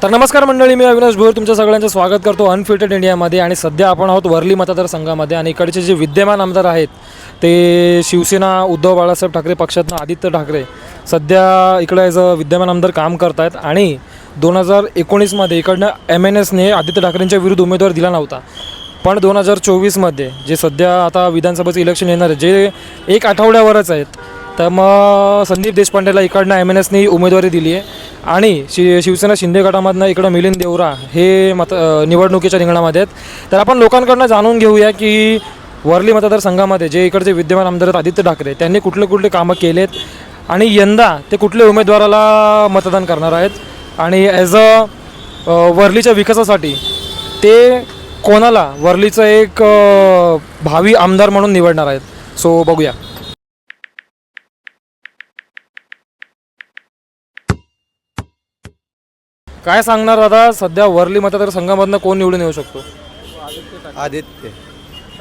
तर नमस्कार मंडळी, मी अविनाश भोयर तुमच्या सगळ्यांचं स्वागत करतो अनफिल्टर्ड इंडियामध्ये. आणि सध्या आपण आहोत वर्ली मतदारसंघामध्ये आणि इकडचे जे विद्यमान आमदार आहेत ते शिवसेना उद्धव बाळासाहेब ठाकरे पक्षातून आदित्य ठाकरे सध्या इकडे ॲज अ विद्यमान आमदार काम करत आहेत. आणि 2019मध्ये इकडनं MNSने आदित्य ठाकरेंच्या विरुद्ध उमेदवार दिला नव्हता, पण 2024मध्ये जे सध्या आता विधानसभेचं इलेक्शन येणार आहे जे एक आठवड्यावरच आहेत, तर मग संदीप देशपांडेला इकडनं MNSने उमेदवारी दिली आहे. आणि शिवसेना शिंदे गटामधनं इकडं मिलिंद देवरा हे निवडणुकीच्या रिंगणामध्ये आहेत. तर आपण लोकांकडनं जाणून घेऊया की वर्ली मतदारसंघामध्ये जे इकडचे विद्यमान आमदार आहेत आदित्य ठाकरे त्यांनी कुठले कुठले कामं केलेत आणि यंदा ते कुठल्या उमेदवाराला मतदान करणार आहेत आणि ॲज अ वर्लीच्या विकासासाठी ते कोणाला वर्लीचं एक भावी आमदार म्हणून निवडणार आहेत. सो बघूया. काय सांगणार दादा, सध्या वर्ली मतदारसंघामधनं कोण निवडून येऊ शकतो? आदित्य.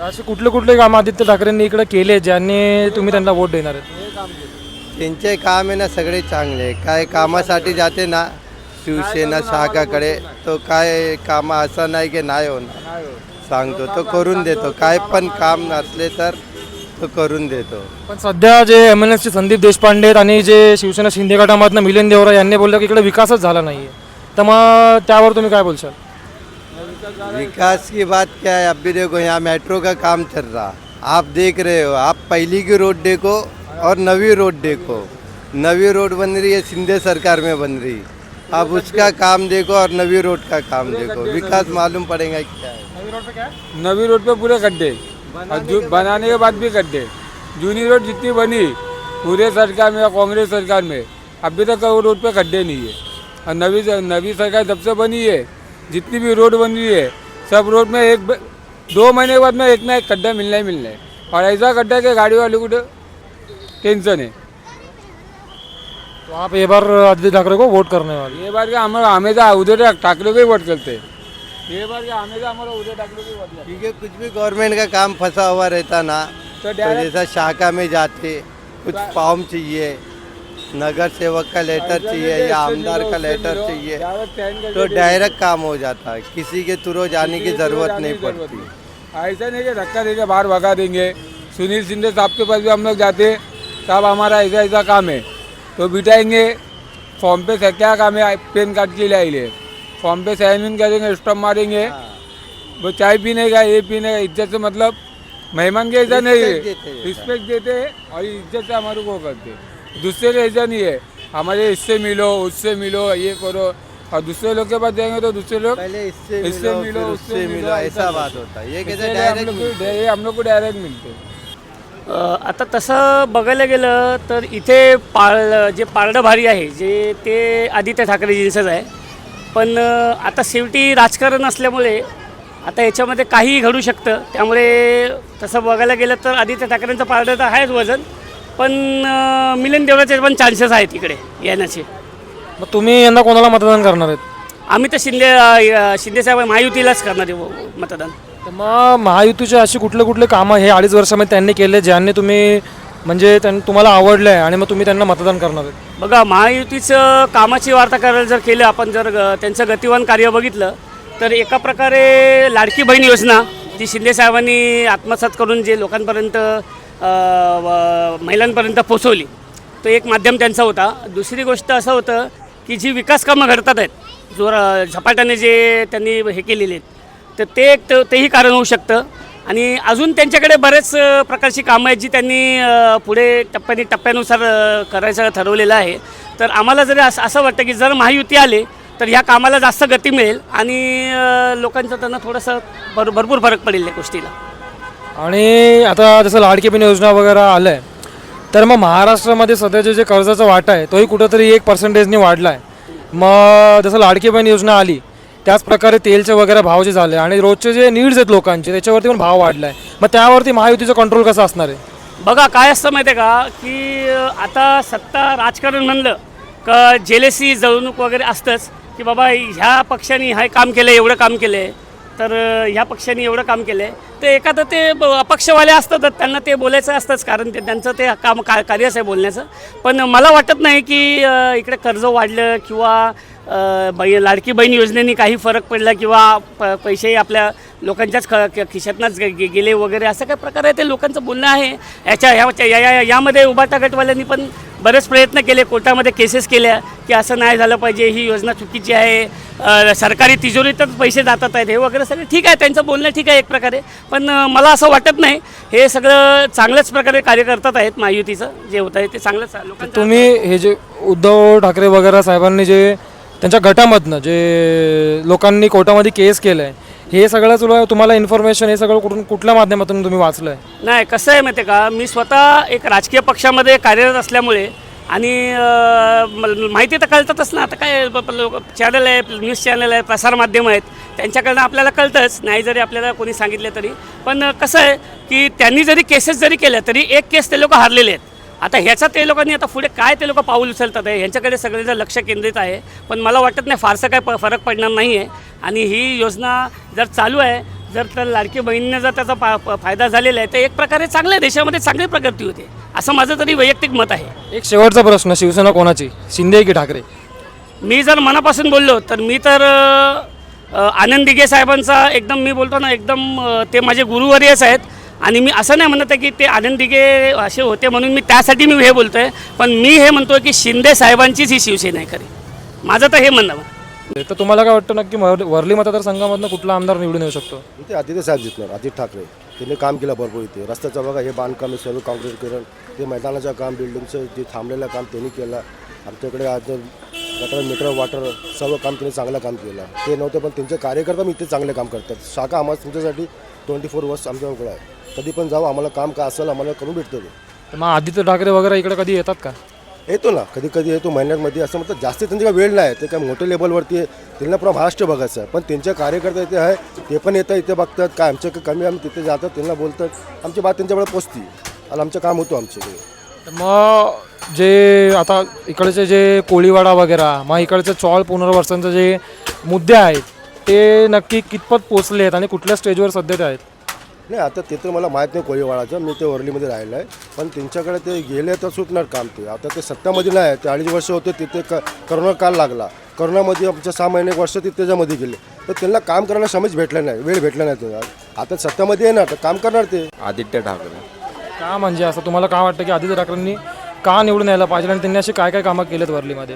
असे कुठले कुठले काम आदित्य ठाकरेंनी इकडे केले ज्यांनी तुम्ही त्यांना वोट देणार आहेत? त्यांचे काम आहे ना सगळे चांगले. काय कामासाठी जाते ना शिवसेना शाखाकडे, तो काय काम असं नाही की नाही होणार, सांगतो तो करून देतो. काय पण काम नसले तर तो करून देतो. पण सध्या जे MNSचे संदीप देशपांडे आणि जे शिवसेना शिंदे गटामधनं मिलिंद देवरा यांनी बोललं की इकडे विकासच झाला नाही आहे, तर मग त्यावर तुम्ही काय बोलशाल? विकास की बात क्या है, अब भी देखो यहाँ मेट्रो का काम चल रहा, आप देख रहे हो. आप पहली की रोड देखो और नवी रोड देखो. नवी रोड बन रही है शिंदे सरकार में बन रही, अब उसका काम देखो और नवी रोड का काम देखो, विकास मालूम पड़ेगा क्या है. नवी रोड पे पूरे गड्ढे और बनाने के बाद भी गड्ढे. जूनी रोड जितनी बनी पूरे सरकार में या कांग्रेस सरकार में, अभी तक वो रोड पे गड्ढे नहीं है. और नवी सरकार जब से बनी है जितनी भी रोड बन रही है सब रोड में 2 महीने के बाद में एक ना एक गड्ढा मिलना ही मिलना है. और ऐसा गड्ढा कि गाड़ी वाले को टेंशन है. तो आप ये बार आदित्य ठाकरे को वोट करने वाले? ये बार क्या हमेशा उद्धव ठाकरे को ही वोट करते हैं. ये बार क्या हमेशा हमारा उद्धव ठाकरे को ही वोट करते हैं. क्योंकि कुछ भी गवर्नमेंट का काम फंसा हुआ रहता ना, तो जैसा शाखा में जाते कुछ फॉर्म चाहिए, नगर सेवक का लेटर चाहिए या आमदार का लेटर चाहिए, तो डायरेक्ट काम हो जाता है. किसी के थ्रू जाने की ज़रूरत नहीं पड़ती. ऐसा नहीं कि धक्का देके बाहर भगा देंगे. सुनील शिंदे साहब के पास भी हम लोग जाते, साहब हमारा ऐसा ऐसा काम है, तो बिठाएंगे. फॉर्म पे क्या काम है, पेन कार्ड के लिए आइए, फॉर्म पे साइन इन करेंगे, स्टम्प मारेंगे. वो चाय पीने का ये पीने का इज्जत से, मतलब मेहमान के ऐसा नहीं है, रिस्पेक्ट देते हैं और इज्जत से हमारे को करते. दूसरे का ऐसा नहीं है हमारे इससे मिलो उससे मिलो ये करो, और दूसरे लोग के पास जाएंगे तो दूसरे लोग पहले इससे मिलो उससे मिलो, ऐसा बात होता है. ये कहते डायरेक्ट हम लोग को डायरेक्ट मिलते. आता तसं बघायला गेलं तर इथे जे पारडं भारी आहे जे ते आदित्य ठाकरेजींचंच आहे. पण आता शेवटी राजकारण असल्यामुळे आता याच्यामध्ये काहीही घडू शकतं. त्यामुळे तसं बघायला गेलं तर आदित्य ठाकरेंचं पारडं तर आहेच वजन, पण मिलिंद देवराचे पण चान्सेस आहेत इकडे येण्याचे. मग तुम्ही यंदा कोणाला मतदान करणार आहेत? आम्ही तर शिंदेसाहेब महायुतीलाच करणार आहे मतदान. तर मग महायुतीचे अशी कुठले कुठले कामं हे 2.5 वर्षामध्ये त्यांनी केले ज्यांनी तुम्ही म्हणजे तुम्हाला आवडलं आहे आणि मग तुम्ही त्यांना मतदान करणार आहेत? बघा, महायुतीचं कामाची वार्ता करायला जर केलं आपण, जर त्यांचं गतिवान कार्य बघितलं तर एका प्रकारे लाडकी बहीण योजना जी शिंदेसाहेबांनी आत्मसात करून जे लोकांपर्यंत महिलांपर्यंत पोचवली, तो एक माध्यम त्यांचा होता. दुसरी गोष्ट असं होतं की जी विकास कामं घडतात आहेत झपाट्याने जे त्यांनी हे केलेले आहेत, तर तेही कारण होऊ शकतं. आणि अजून त्यांच्याकडे बरेच प्रकारची कामं आहेत जी त्यांनी पुढे टप्प्यानुसार करायचं ठरवलेलं आहे. तर आम्हाला जरी असं वाटतं की जर महायुती आले तर ह्या कामाला जास्त गती मिळेल आणि लोकांचं त्यांना थोडंसं भरपूर फरक पडेल या गोष्टीला. आणि आता जसं लाडकी बहीण योजना वगैरे आलं आहे, तर मग महाराष्ट्रामध्ये सध्याचे जे कर्जाचा वाटा आहे तोही कुठंतरी 1%ने वाढला आहे. मग जसं लाडकी बहीण योजना आली त्याच प्रकारे तेलचे वगैरे भाव जे झाले आणि रोजचे जे नीड्स आहेत लोकांचे त्याच्यावरती पण भाव वाढला आहे. मग त्यावरती महायुतीचा कंट्रोल कसा असणार आहे? बघा, काय असतं माहिती आहे का की आता सत्ता राजकारण म्हणलं का जेलेसी जळवणूक वगैरे असतंच की बाबा ह्या पक्षाने हे काम केलं, एवढं काम केलं आहे, तर ह्या पक्षाने एवढं काम केलं आहे. तर एखादं ते अपक्षवाले असतात त्यांना ते बोलायचं असतंच, कारण ते त्यांचं ते कार्यच आहे बोलण्याचं. पण मला वाटत नाही की इकडे कर्ज वाढलं किंवा लाडकी बहीण योजनेने काही फरक पडला किंवा पैसे आपल्या लोकांच्याच खिशातनंच गेले वगैरे असं काय प्रकार आहे ते लोकांचं बोलणं आहे. यामध्ये उभाटा गटवाल्यांनी पण बरेच प्रयत्न केले, कोर्टामध्ये केसेस केल्या की असं नाही झालं पाहिजे, ही योजना चुकीची आहे, सरकारी तिजोरीतच पैसे जातात आहेत, हे वगैरे सगळं ठीक आहे, त्यांचं बोलणं ठीक आहे एक प्रकारे. पण मला असं वाटत नाही हे सगळं चांगल्याच प्रकारे कार्य करतात आहेत. महायुतीचं जे होत आहे ते चांगलंच लोकांचं. तुम्ही हे जे उद्धव ठाकरे वगैरे साहेबांनी जे त्यांच्या गटामधनं जे लोकांनी कोर्टामध्ये केस केलं आहे, हे सगळं तुम्हाला इन्फॉर्मेशन हे सगळं कुठल्या माध्यमातून तुम्ही वाचलं आहे? नाही, कसं आहे माहिती आहे का, मी स्वतः एक राजकीय पक्षामध्ये कार्यरत असल्यामुळे आणि माहिती तर कळतातच ना. आता काय चॅनल आहे, न्यूज चॅनल आहे, प्रसारमाध्यमं आहेत, त्यांच्याकडनं आपल्याला कळतंच, नाही जरी आपल्याला कोणी सांगितलं तरी. पण कसं आहे की त्यांनी जरी केसेस जरी केल्या तरी एक केस ते लोक हारलेले आहेत. आता ह्याचा ते लोकांनी आता पुढे काय ते लोक पाऊल उचलतात आहे ह्यांच्याकडे सगळेजण लक्ष केंद्रित आहे. पण मला वाटत नाही फारसं काय फरक पडणार नाही आहे. आणि ही योजना जर चालू आहे, जर तर लाडकी बहिणीने जर त्याचा फायदा झालेला आहे तर एक प्रकारे चांगल्या देशामध्ये चांगली प्रगती होते असं माझं तरी वैयक्तिक मत आहे. एक शेवटचा प्रश्न, शिवसेना कोणाची, शिंदे की ठाकरे? मी जर मनापासून बोललो तर मी तर आनंद दिघे साहेबांचा एकदम, मी बोलतो ना एकदम, ते माझे गुरुवर्यच आहेत. आणि मी असं नाही म्हणत आहे की ते आनंद दिघे असे होते म्हणून मी त्यासाठी मी हे बोलतो आहे. पण मी हे म्हणतो आहे की शिंदे साहेबांचीच ही शिवसेना आहे खरी, माझं तर हे म्हणणं. तर तुम्हाला काय वाटतं नक्की वर्ली मतदारसंघामधनं कुठला आमदार निवडून येऊ शकतो? इथे आदित्य साहेब जिंकणार, आदित्य ठाकरे. त्यांनी काम केलं भरपूर इथे. रस्त्याचं बघा, हे बांधकाम सर्व काँक्रीटीकरण, ते मैदानाचं काम, बिल्डिंगचं जे थांबलेलं काम त्यांनी केलं. आमच्याकडे आज गटर मीटर वाटर सर्व काम त्यांनी चांगलं काम केलं. ते नव्हतं पण त्यांचे कार्यकर्ता मी इथे चांगले काम करतात. शाखा आम्हाला तुमच्यासाठी 24 वर्ष आमच्याकडे आहे. कधी पण जाऊ, आम्हाला काम काय असेल आम्हाला करून भेटतं ते. तर मग आदित्य ठाकरे वगैरे इकडे कधी येतात का? येतो ना, कधी कधी येतो महिन्यामध्ये. असं म्हणतात जास्त त्यांची काय वेळ नाही, ते काय मोठ्या लेवलवरती आहे, त्यांना पुरा महाराष्ट्र बघायचं आहे. पण त्यांच्या कार्यकर्ते इथे आहे, ते पण येतात इथे बघतात काय आमच्या कमी, आम्ही तिथे जातात, त्यांना बोलतात, आमची बात त्यांच्याकडे पोचती आणि आमचं काम होतं आमच्याकडे. तर मग जे आता इकडचे जे कोळीवाडा वगैरे, मग इकडचे चॉल पुनर्वसनचे जे मुद्दे आहेत ते नक्की कितपत पोचले आहेत आणि कुठल्या स्टेजवर सध्या ते आहेत? नाही, आता ते तर मला माहीत नाही कोळीवाडाचं, मी ते वर्लीमध्ये राहिलं आहे. पण त्यांच्याकडे ते गेले तर सुटणार काम. ते आता ते सत्तामध्ये नाही, ते 2.5 वर्ष होते तिथे. करोना काळ लागला, करोनामध्ये आमच्या 6 महिने वर्ष ते त्याच्यामध्ये गेले. तर त्यांना काम करायला समज भेटलं नाही, वेळ भेटला नाही त्यांना. आता सत्तामध्ये येणार तर काम करणार ते. आदित्य ठाकरे. का म्हणजे असं तुम्हाला काय वाटतं की आदित्य ठाकरेंनी का निवडून यायला पाहिजे आणि त्यांनी अशी काय काय कामं केलेत वर्लीमध्ये?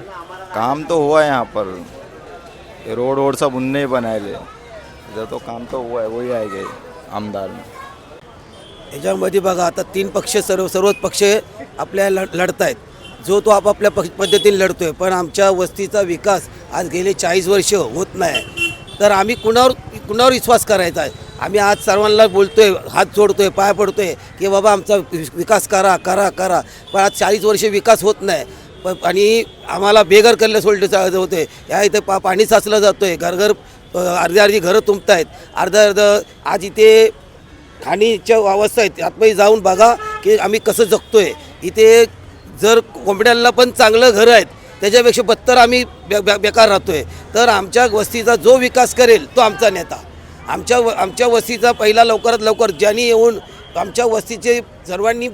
काम तो हुआ है यहाँ पर, रोड वोड सब उनने बनाए इधर, तो काम तो हुआ है, वही आएंगे आमदार में. याच्यामध्ये बघा आता 3 पक्ष सर्वच पक्ष आपल्याला लढत आहेत. जो तो आपापल्या पद्धतीने लढतोय. पण आमच्या वस्तीचा विकास आज गेले 40 वर्ष होत नाही. तर आम्ही कुणावर विश्वास करायचा आहे? आम्ही आज सर्वांना बोलतोय, हात जोडतोय, पाय पडतोय की बाबा आमचा विकास करा करा करा. पण आज 40 वर्ष विकास होत नाही. आणि आम्हाला बेघर करले सोडले होते. या इथे पाणी साचलं जातो आहे, घरघर अर्धी घरं तुंबत आहेत, अर्धं आज इथे खाणीच्या अवस्था आहेत. आतमध्ये जाऊन बघा की आम्ही कसं जगतोय. इथे जर कोंबड्यांना पण चांगलं घरं आहेत, त्याच्यापेक्षा बत्तर आम्ही बेकार राहतोय. तर आमच्या वस्तीचा जो विकास करेल तो आमचा नेता. आमच्या वस्तीचा पहिला लवकरात लवकर ज्यांनी येऊन आमच्या वस्तीचे सर्वांनी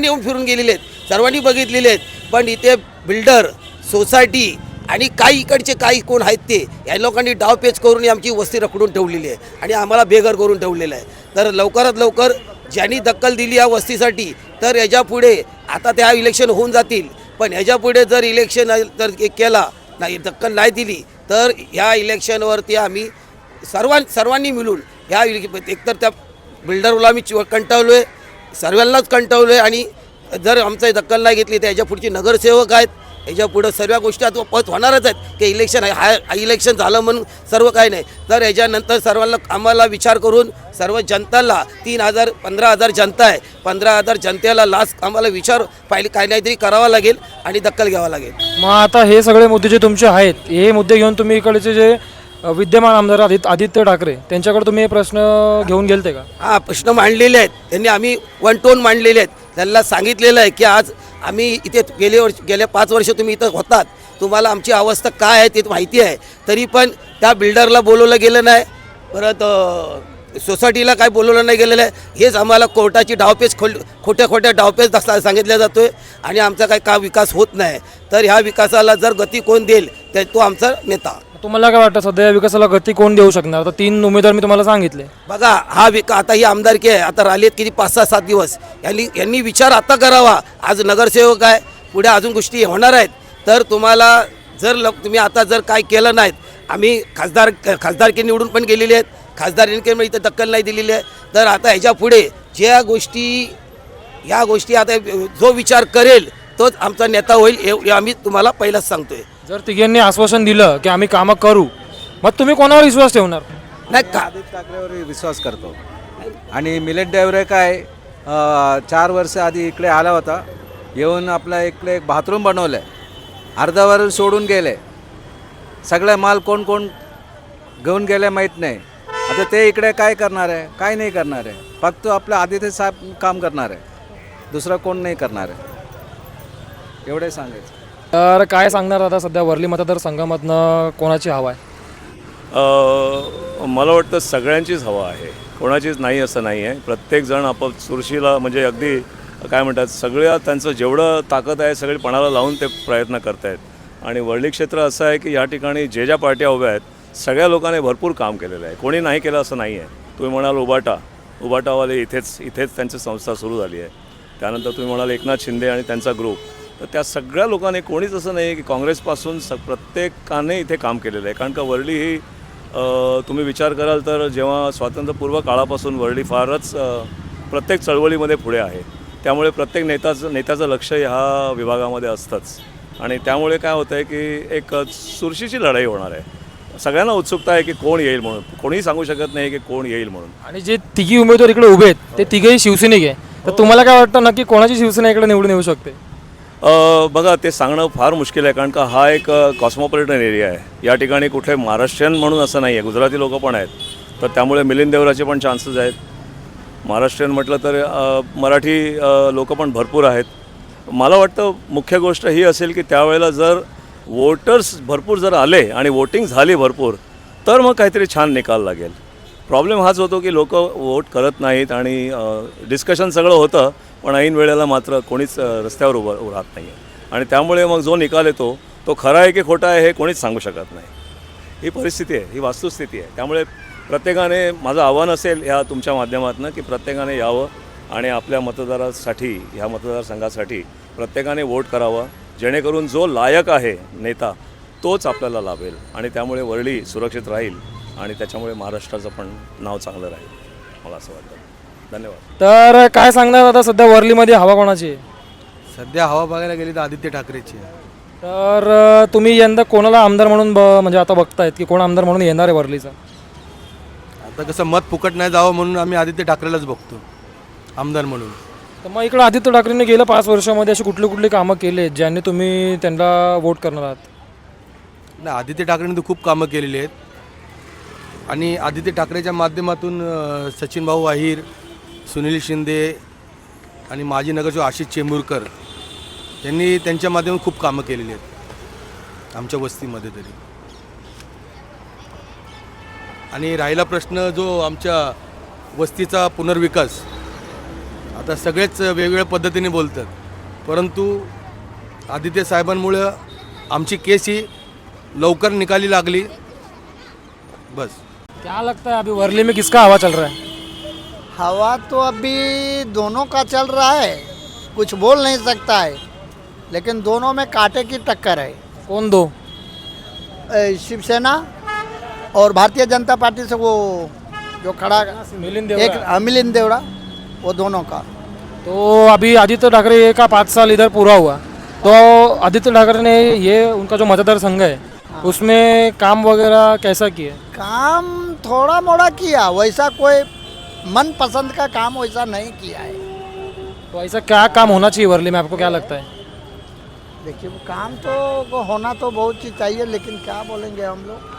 येऊन फिरून गेलेले आहेत, सर्वांनी बघितलेले आहेत. पण इथे बिल्डर, सोसायटी आणि काही इकडचे काही कोण आहेत ते या लोकांनी डावपेच करून आमची वस्ती रखडून ठेवलेली आहे आणि आम्हाला बेघर करून ठेवलेलं आहे. तर लवकरात लवकर ज्यांनी दखल दिली या वस्तीसाठी, तर याच्यापुढे आता त्या इलेक्शन होऊन जातील. पण ह्याच्यापुढे जर इलेक्शन जर केला नाही, दखल नाही दिली, तर ह्या इलेक्शनवरती आम्ही सर्वांनी मिळून ह्या एकतर त्या बिल्डरला आम्ही कंटाळलो आहे, सर्वांनाच कंटाळलो आहे. आणि जर आमचा दखल नाही घेतली तर याच्या पुढची नगरसेवक आहेत, याच्या पुढं सर्व गोष्टी आता पत होणारच आहेत की इलेक्शन इलेक्शन झालं म्हणून सर्व काय नाही. तर याच्यानंतर सर्वांना आम्हाला विचार करून सर्व जनताला 3,000 15,000 जनता आहे, 15,000 जनतेला लास्ट आम्हाला विचार पाहिजे काय नाहीतरी करावा लागेल आणि दखल घ्यावा लागेल. मग आता हे सगळे मुद्दे जे तुमचे आहेत, हे मुद्दे घेऊन तुम्ही इकडचे जे विद्यमान आमदार आदित्य ठाकरे त्यांच्याकडे तुम्ही हे प्रश्न घेऊन गेलते का? हां, प्रश्न मांडलेले आहेत त्यांनी. आम्ही 1 टोन मांडलेले आहेत. त्यांना सांगितलेलं आहे की आज आम्ही इथे गेल्या 5 वर्ष तुम्ही इथं होतात, तुम्हाला आमची अवस्था काय आहे ते माहिती आहे. तरी पण त्या बिल्डरला बोलवलं गेलं नाही, परत सोसायटीला काय बोलवलं नाही गेलेलं आहे. हेच आम्हाला कोर्टाची डावपेच खोट्या डावपेच सांगितल्या जातो आहे आणि आमचा काय विकास होत नाही. तर ह्या विकासाला जर गती कोण देईल तो आमचा नेता. तुम्हाला काय वाटतं सध्या या विकासाला गती कोण देऊ शकणार? आता 3 उमेदवार मी तुम्हाला सांगितले. बघा हा आता ही आमदारकी आहे, आता राहिलेत किती 5-6-7 दिवस. यांनी विचार आता करावा. आज नगरसेवक आहे, पुढे अजून गोष्टी होणार आहेत. तर तुम्हाला तुम्ही आता जर काय केलं नाहीत, आम्ही खासदारकी निवडून पण गेलेले आहेत, खासदारकीने इथं दखल नाही दिलेली आहे. तर आता ह्याच्या पुढे या गोष्टी आता जो विचार करेल तोच आमचा नेता होईल हे आम्ही तुम्हाला पहिलाच सांगतोय. जर तिघांनी आश्वासन दिलं की आम्ही कामं करू, मग तुम्ही कोणावर विश्वास ठेवणार? नाही का आदित्य ठाकरेवर विश्वास करतो. आणि मिलिंद देवरे काय 4 वर्ष आधी इकडे आला होता, येऊन आपला इकडे एक बाथरूम बनवलं आहे, अर्धावर सोडून गेले. सगळे माल कोण कोण घेऊन गेले माहीत नाही. आता ते इकडे काय करणार आहे? काय नाही करणार आहे. फक्त आपलं आदित्य साहेब काम करणार आहे, दुसरं कोण नाही करणार आहे. एवढे सांगायचं. तर काय सांगणार आता सध्या वर्ली मतदारसंघामधनं कोणाची हवा आहे? मला वाटतं सगळ्यांचीच हवा आहे, कोणाचीच नाही असं नाही आहे. प्रत्येकजण आपण चुरशीला म्हणजे अगदी काय म्हणतात सगळ्या त्यांचं जेवढं ताकद आहे सगळी पणाला लावून ते प्रयत्न करत आहेत. आणि वर्ली क्षेत्र असं आहे की या ठिकाणी ज्या पार्ट्या उभ्या आहेत सगळ्या लोकांनी भरपूर काम केलेलं आहे. कोणी नाही केलं असं नाही आहे. तुम्ही म्हणाल उबाटावाले इथेच त्यांची संस्था सुरू झाली आहे. त्यानंतर तुम्ही म्हणाल एकनाथ शिंदे आणि त्यांचा ग्रुप, तर त्या सगळ्या लोकांनी कोणीच असं नाही की काँग्रेसपासून प्रत्येकाने इथे काम केलेलं आहे. कारण का वर्ली ही तुम्ही विचार कराल तर जेव्हा स्वातंत्र्यपूर्व काळापासून वर्ली फारच प्रत्येक चळवळीमध्ये पुढे आहे. त्यामुळे प्रत्येक नेत्याचं लक्ष ह्या विभागामध्ये असतंच. आणि त्यामुळे काय होतं आहे की एक चुरशीची लढाई होणार आहे. सगळ्यांना उत्सुकता आहे की कोण येईल म्हणून. कोणीही सांगू शकत नाही की कोण येईल म्हणून. आणि जे तिघी उमेदवार इकडे उभे आहेत ते तिघेही शिवसैनिक आहे. तर तुम्हाला काय वाटतं नक्की कोणाची शिवसेना इकडे निवडून येऊ शकते? बघा ते सांगणं फार मुश्किल आहे. कारण का हा एक कॉस्मोपॉलिटन एरिया आहे. या ठिकाणी कुठे महाराष्ट्रीयन म्हणून असं नाही आहे, गुजराती लोक पण आहेत. तर त्यामुळे मिलिंद देवराचे पण चान्सेस आहेत. महाराष्ट्रीयन म्हटलं तर मराठी लोक पण भरपूर आहेत. मला वाटतं मुख्य गोष्ट ही असेल की त्यावेळेला जर वोटर्स भरपूर जर आले आणि वोटिंग झाली भरपूर तर मग काहीतरी छान निकाल लागेल. प्रॉब्लेम हाच होतो की लोक वोट करत नाहीत आणि डिस्कशन सगळं होतं पण ऐन वेळेला मात्र कोणीच रस्त्यावर उभं राहत नाही आहे. आणि त्यामुळे मग जो निकाल येतो तो खरा आहे की खोटा आहे हे कोणीच सांगू शकत नाही. ही परिस्थिती आहे, ही वास्तुस्थिती आहे. त्यामुळे प्रत्येकाने माझं आव्हान असेल ह्या तुमच्या माध्यमातून की प्रत्येकाने यावं आणि आपल्या मतदारासाठी ह्या मतदारसंघासाठी प्रत्येकाने वोट करावं, जेणेकरून जो लायक आहे नेता तोच आपल्याला लाभेल. आणि त्यामुळे वर्ली सुरक्षित राहील आणि त्याच्यामुळे महाराष्ट्राचं पण नाव चांगलं राहील मला असं वाटतं. धन्यवाद. तर काय सांगणार आता सध्या वर्लीमध्ये हवा कोणाची आहे? सध्या हवा बघायला गेली तर आदित्य ठाकरेची आहे. तर तुम्ही यंदा कोणाला आमदार म्हणून म्हणजे आता बघतायत की कोण आमदार म्हणून येणार आहे वर्लीचा? आता कसं मत फुकट नाही जावं म्हणून आम्ही आदित्य ठाकरेलाच बघतो आमदार म्हणून. तर मग इकडं आदित्य ठाकरेंनी गेल्या 5 वर्षामध्ये अशी कुठली कामं केली आहेत ज्यांनी तुम्ही त्यांना वोट करणार आहात? नाही, आदित्य ठाकरेंनी तर खूप कामं केलेली आहेत आणि आदित्य ठाकरेच्या माध्यमातून सचिन भाऊ अहिर, सुनील शिंदे आणि माजी नगरसेवक आशिष चेंबूरकर यांनी त्यांच्या माध्यमातून खूप कामं केलेली आहेत आमच्या वस्तीमध्ये तरी. आणि राहिला प्रश्न जो आमच्या वस्तीचा पुनर्विकास, आता सगळेच वेगवेगळ्या पद्धतीने बोलतात परंतु आदित्य साहेबांमुळं आमची केस ही लवकर निकाली लागली. बस. क्या लगता है अभी वर्ली में किसका हवा चल रहा है? हवा तो अभी दोनों का चल रहा है, कुछ बोल नहीं सकता है, लेकिन दोनों में कांटे की टक्कर है. कौन दो? शिवसेना और भारतीय जनता पार्टी से वो जो खड़ा मिलिंद एक मिलिंद देवड़ा, वो दोनों का. तो अभी आदित्य ठाकरे का 5 साल इधर पूरा हुआ, तो आदित्य ठाकरे ने ये उनका जो मतदार संघ है उसमें काम वगैरह कैसा किया? काम थोड़ा मोड़ा किया, वैसा कोई मन पसंद का काम वैसा नहीं किया है. तो ऐसा क्या काम होना चाहिए वर्ली में, आपको क्या लगता है? देखिए वो काम तो होना तो बहुत चीज़ चाहिए, लेकिन क्या बोलेंगे हम लोग.